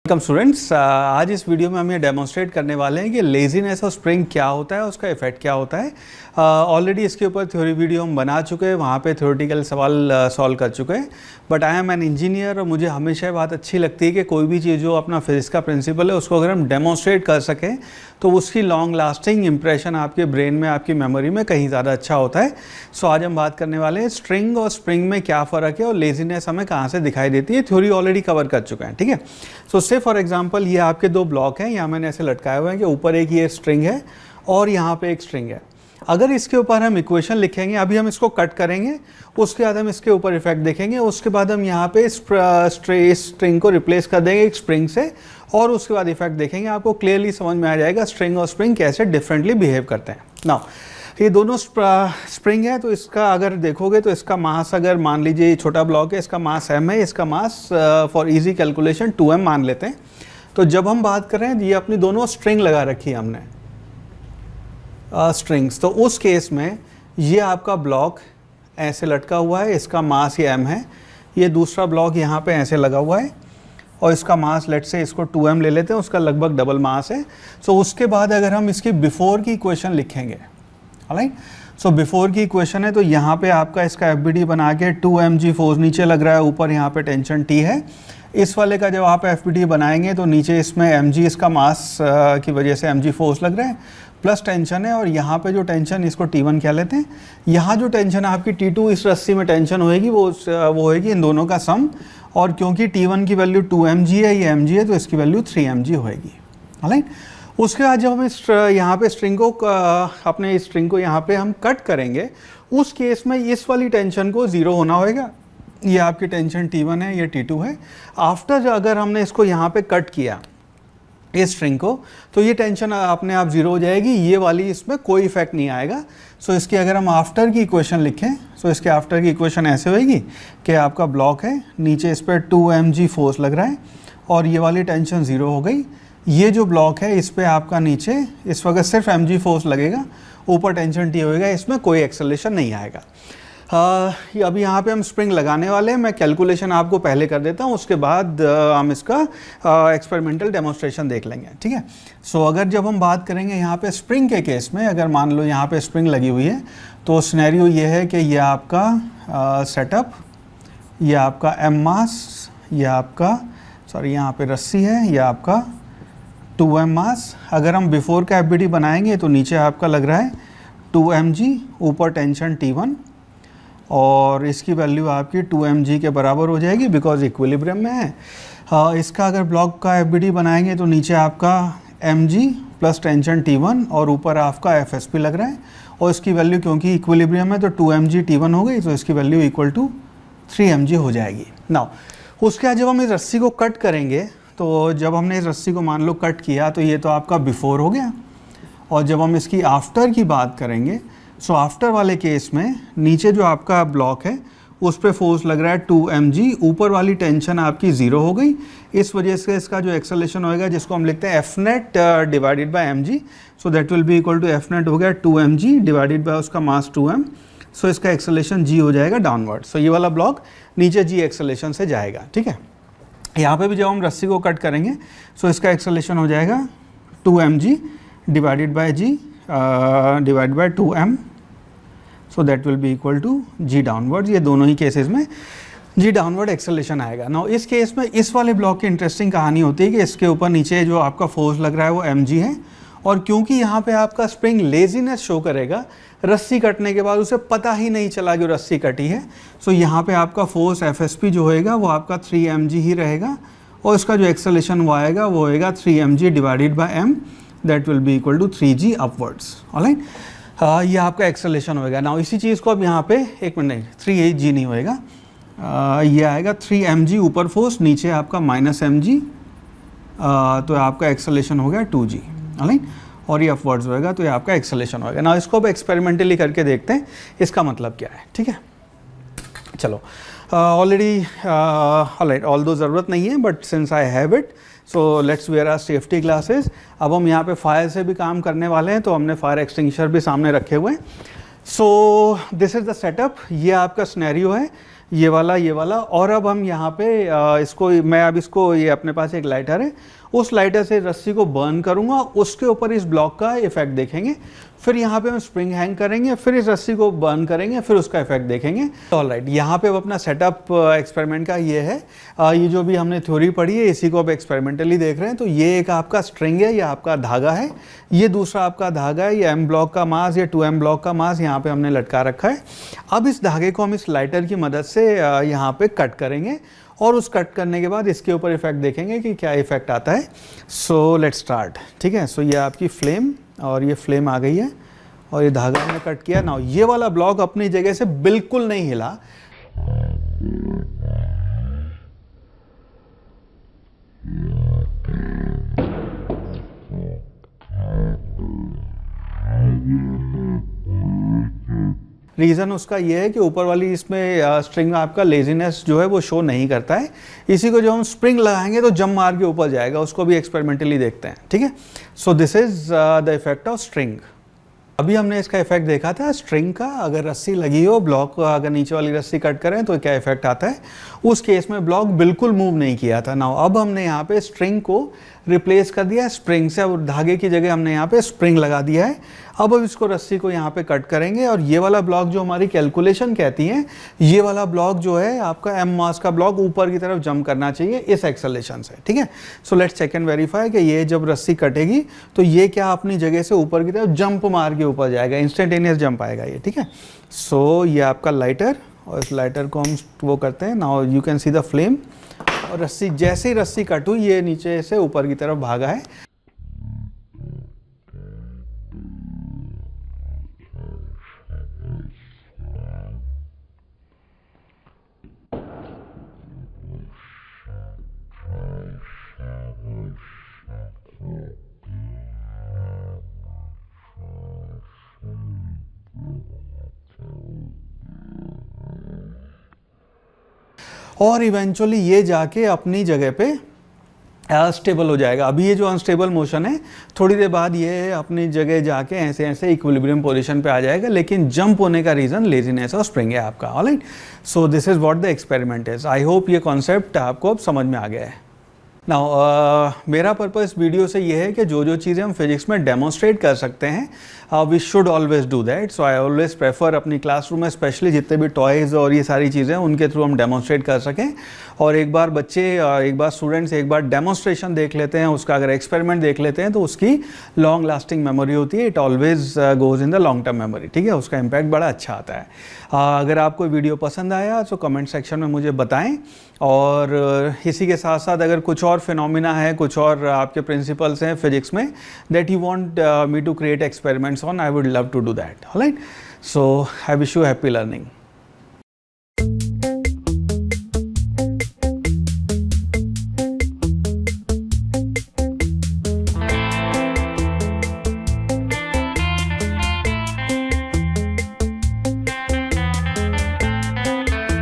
Welcome students. आज इस video में हम ये डेमोन्स्ट्रेट करने वाले हैं कि लेजीनेस और स्प्रिंग क्या होता है, उसका इफेक्ट क्या होता है। ऑलरेडी इसके ऊपर थ्योरी वीडियो हम बना चुके हैं, वहाँ पे थ्योरेटिकल सवाल सॉल्व कर चुके हैं। But I am an engineer और मुझे हमेशा बात अच्छी लगती है कि कोई भी चीज़ जो अपना फिजिक्स का प्रिंसिपल है उसको अगर हम डेमोन्स्ट्रेट कर सकें तो उसकी लॉन्ग लास्टिंग इंप्रेशन आपके ब्रेन में, आपकी मेमोरी में कहीं ज़्यादा अच्छा होता है। सो आज हम बात करने वाले हैं स्ट्रिंग और स्प्रिंग में क्या फ़र्क है और लेजीनेस हमें कहाँ से दिखाई देती है। थ्योरी ऑलरेडी कवर कर चुके हैं, ठीक है। सो से फॉर एग्जांपल ये आपके दो ब्लॉक हैं, यहाँ मैंने ऐसे लटकाए हुए हैं कि ऊपर एक ये स्ट्रिंग है और यहाँ पे एक स्ट्रिंग है। अगर इसके ऊपर हम इक्वेशन लिखेंगे, अभी हम इसको कट करेंगे, उसके बाद हम इसके ऊपर इफेक्ट देखेंगे, उसके बाद हम यहाँ पे स्ट्रिंग को रिप्लेस कर देंगे एक स्प्रिंग से और उसके बाद इफेक्ट देखेंगे। आपको क्लियरली समझ में आ जाएगा स्ट्रिंग और स्प्रिंग कैसे डिफरेंटली बिहेव करते हैं। नाउ ये दोनों स्प्रिंग है तो इसका अगर देखोगे तो इसका मास, अगर मान लीजिए छोटा ब्लॉक है, इसका मास m है, इसका mass for easy calculation 2m मान लेते हैं। तो जब हम बात कर रहे हैं, ये अपनी दोनों स्ट्रिंग लगा रखी है हमने, स्ट्रिंग्स, तो उस केस में ये आपका ब्लॉक ऐसे लटका हुआ है, इसका मास ये m है। ये दूसरा ब्लॉक यहाँ पे ऐसे लगा हुआ है और इसका मास लेट से इसको 2m ले लेते हैं, उसका लगभग डबल मास है। सो उसके बाद अगर हम इसकी बिफोर की इक्वेशन लिखेंगे, ऑलराइट, सो बिफोर की इक्वेशन है तो यहाँ पे आपका इसका FBD बना के 2mg फोर्स नीचे लग रहा है, ऊपर यहाँ पे टेंशन T है। इस वाले का जब आप FBD बनाएंगे तो नीचे इसमें mg इसका मास की वजह से mg फोर्स लग रहा है, प्लस टेंशन है, और यहाँ पे जो टेंशन इसको T1 क्या लेते हैं। यहाँ जो टेंशन आपकी T2 इस रस्सी में टेंशन होएगी वो होएगी इन दोनों का सम, और क्योंकि T1 की वैल्यू 2mg है, ये mg है, तो इसकी वैल्यू 3mg होएगी, ऑलराइट। उसके बाद जब हम इस यहाँ पे स्ट्रिंग को अपने इस स्ट्रिंग को यहाँ पे हम कट करेंगे, उस केस में इस वाली टेंशन को 0 होना होएगा। ये आपकी टेंशन T1 है, ये T2 है। आफ्टर अगर हमने इसको यहाँ पे कट किया इस स्ट्रिंग को, तो ये टेंशन अपने आप 0 हो जाएगी, ये वाली इसमें कोई इफेक्ट नहीं आएगा। सो इसकी अगर हम आफ्टर की इक्वेशन लिखें, सो इसके आफ्टर की इक्वेशन ऐसे होएगी कि आपका ब्लॉक है, नीचे इस पर 2mg फोर्स लग रहा है और ये वाली टेंशन 0 हो गई। ये जो ब्लॉक है इस पे आपका नीचे इस वक्त सिर्फ mg फोर्स लगेगा, ऊपर टेंशन T होएगा, इसमें कोई एक्सेलरेशन नहीं आएगा। अभी यहाँ पे हम स्प्रिंग लगाने वाले हैं, मैं कैलकुलेशन आपको पहले कर देता हूँ, उसके बाद हम इसका एक्सपेरिमेंटल डेमोन्स्ट्रेशन देख लेंगे, ठीक है। सो अगर जब हम बात करेंगे यहाँ पे स्प्रिंग के केस में, अगर मान लो यहाँ पे स्प्रिंग लगी हुई है तो सिनेरियो ये है कि ये आपका सेटअप, ये आपका m मास, ये आपका सॉरी यहाँ पे रस्सी है, ये आपका 2m मास। अगर हम बिफोर का FBD बनाएंगे तो नीचे आपका लग रहा है 2mg, ऊपर टेंशन T1 और इसकी वैल्यू आपकी 2mg के बराबर हो जाएगी बिकॉज इक्विलिब्रियम में है। इसका अगर ब्लॉक का FBD बनाएंगे तो नीचे आपका mg प्लस टेंशन T1 और ऊपर आपका FSP लग रहा है, और इसकी वैल्यू क्योंकि इक्विलिब्रियम है तो 2mg T1 हो गई, तो इसकी वैल्यू इक्वल टू 3mg हो जाएगी। नाउ उसके बाद जब हम इस रस्सी को कट करेंगे, तो जब हमने इस रस्सी को मान लो कट किया तो ये तो आपका बिफोर हो गया, और जब हम इसकी आफ्टर की बात करेंगे, सो आफ्टर वाले केस में नीचे जो आपका ब्लॉक है उस पे फोर्स लग रहा है 2mg, ऊपर वाली टेंशन आपकी 0 हो गई, इस वजह से इसका जो एक्सेलरेशन होएगा जिसको हम लिखते हैं Fnet divided by mg, so that will be equal to Fnet हो गया 2mg डिवाइडेड बाय उसका मास 2m, सो इसका एक्सेलरेशन g हो जाएगा डाउनवर्ड। सो ये वाला ब्लॉक नीचे g एक्सेलरेशन से जाएगा, ठीक है। यहाँ पे भी जब हम रस्सी को कट करेंगे सो इसका एक्सेलरेशन हो जाएगा 2mg divided by g divide by 2m, so that will be equal to g downward. ये दोनों ही केसेस में g डाउनवर्ड एक्सेलरेशन आएगा। नाउ इस केस में इस वाले ब्लॉक की इंटरेस्टिंग कहानी होती है कि इसके ऊपर नीचे जो आपका फोर्स लग रहा है वो mg है, और क्योंकि यहाँ पे आपका स्प्रिंग लेजीनेस शो करेगा, रस्सी कटने के बाद उसे पता ही नहीं चला कि रस्सी कटी है, सो यहाँ पे आपका फोर्स FSP जो होएगा वो आपका 3mg ही रहेगा, और इसका जो एक्सेलरेशन वो आएगा वो होएगा 3mg divided by m, that will be equal to 3g upwards, alright. ये आपका एक्सेलरेशन होएगा। नाउ इसी चीज़ को अब यहाँ पे एक मिनट, 3g नहीं होएगा, ये आएगा 3mg ऊपर फोर्स, नीचे आपका -mg, तो आपका एक्सेलरेशन हो गया 2g, ऑलराइट, और ये अपवर्ड्स होएगा तो ये आपका एक्सेलरेशन होएगा। ना इसको अब एक्सपेरिमेंटली करके देखते हैं इसका मतलब क्या है, ठीक है। चलो ऑलरेडी ऑलराइट, ऑल दो ज़रूरत नहीं है but since I have it, so let's wear our safety glasses. अब हम यहाँ पे फायर से भी काम करने वाले हैं, तो हमने फायर एक्सटिंग्विशर भी सामने रखे हुए हैं। So this is the setup, ये आपका सिनेरियो है, ये वाला। और अब हम यहाँ पे इसको मैं अब इसको ये अपने पास एक लाइटर है, उस लाइटर से रस्सी को बर्न करूँगा, उसके ऊपर इस ब्लॉक का इफेक्ट देखेंगे। फिर यहाँ पे हम स्प्रिंग हैंग करेंगे, फिर इस रस्सी को बर्न करेंगे, फिर उसका इफेक्ट देखेंगे। ऑलराइट, यहाँ पे अब अपना सेटअप एक्सपेरिमेंट का ये है। ये जो भी हमने थ्योरी पढ़ी है इसी को अब एक्सपेरिमेंटली देख रहे हैं। तो ये एक आपका स्ट्रिंग है, ये आपका धागा है, ये दूसरा आपका धागा है, ये M ब्लॉक का मास, ये 2M ब्लॉक का मास यहाँ पे हमने लटका रखा है। अब इस धागे को हम इस लाइटर की मदद से यहाँ पे कट करेंगे और उस कट करने के बाद इसके ऊपर इफेक्ट देखेंगे कि क्या इफेक्ट आता है। So let's start. ठीक है, सो ये आपकी फ्लेम, और ये फ्लेम आ गई है और ये धागा हमने कट किया ना। ये वाला ब्लॉक अपनी जगह से बिल्कुल नहीं हिला। रीज़न उसका ये है कि ऊपर वाली इसमें स्ट्रिंग में आपका लेजीनेस जो है वो शो नहीं करता है। इसी को जो हम स्प्रिंग लगाएंगे तो जम मार के ऊपर जाएगा, उसको भी एक्सपेरिमेंटली देखते हैं। ठीक है, so this is the effect of string. अभी हमने इसका इफेक्ट देखा था स्ट्रिंग का, अगर रस्सी लगी हो, ब्लॉक अगर नीचे वाली रस्सी कट करें तो क्या इफेक्ट आता है। उस केस में ब्लॉक बिल्कुल मूव नहीं किया था ना। अब हमने यहाँ पे स्ट्रिंग को रिप्लेस कर दिया है स्प्रिंग से, अब धागे की जगह हमने यहाँ पे स्प्रिंग लगा दिया है। अब इसको रस्सी को यहाँ पे कट करेंगे और ये वाला ब्लॉक जो हमारी कैलकुलेशन कहती है, ये वाला ब्लॉक जो है आपका M मास का ब्लॉक ऊपर की तरफ जंप करना चाहिए इस एक्सेलरेशन से। ठीक है, so let's check and verify कि ये जब रस्सी कटेगी तो ये क्या अपनी जगह से ऊपर की तरफ जंप मार के ऊपर जाएगा, इंस्टेंटेनियस जंप आएगा ये। ठीक है, सो ये आपका लाइटर, और इस लाइटर को हम वो करते हैं। Now you can see the flame, और रस्सी जैसे ही रस्सी कट हुई ये नीचे से ऊपर की तरफ भागा है। और इवेंचुअली ये जाके अपनी जगह पे स्टेबल हो जाएगा। अभी ये जो अनस्टेबल मोशन है, थोड़ी देर बाद ये अपनी जगह जाके ऐसे ऐसे इक्विलिब्रियम पोजीशन पे आ जाएगा, लेकिन जंप होने का रीज़न लेजीनेस और स्प्रिंग है आपका। Alright, so this is what the experiment is. I hope ये कॉन्सेप्ट आपको अब समझ में आ गया है। नाउ मेरा पर्पज़ इस वीडियो से ये है कि जो चीज़ें हम फिजिक्स में डेमोन्स्ट्रेट कर सकते हैं we should always do that. So I always prefer अपनी क्लासरूम में स्पेशली जितने भी टॉयज़ और ये सारी चीज़ें उनके थ्रू हम डेमोन्स्ट्रेट कर सकें। और एक बार बच्चे एक बार स्टूडेंट्स एक बार डेमोन्स्ट्रेशन देख लेते हैं, उसका अगर एक्सपेरिमेंट देख लेते हैं तो उसकी लॉन्ग लास्टिंग मेमोरी होती है। It always goes in the long term memory. ठीक है, उसका इम्पैक्ट बड़ा अच्छा आता है। अगर आपको वीडियो पसंद आया तो कमेंट सेक्शन में मुझे बताएं। और इसी के साथ साथ अगर कुछ और फिनोमिना है, कुछ और आपके प्रिंसिपल्स हैं फिजिक्स में that you want me to create experiments on, I would love to do that. Alright, so I wish you happy learning.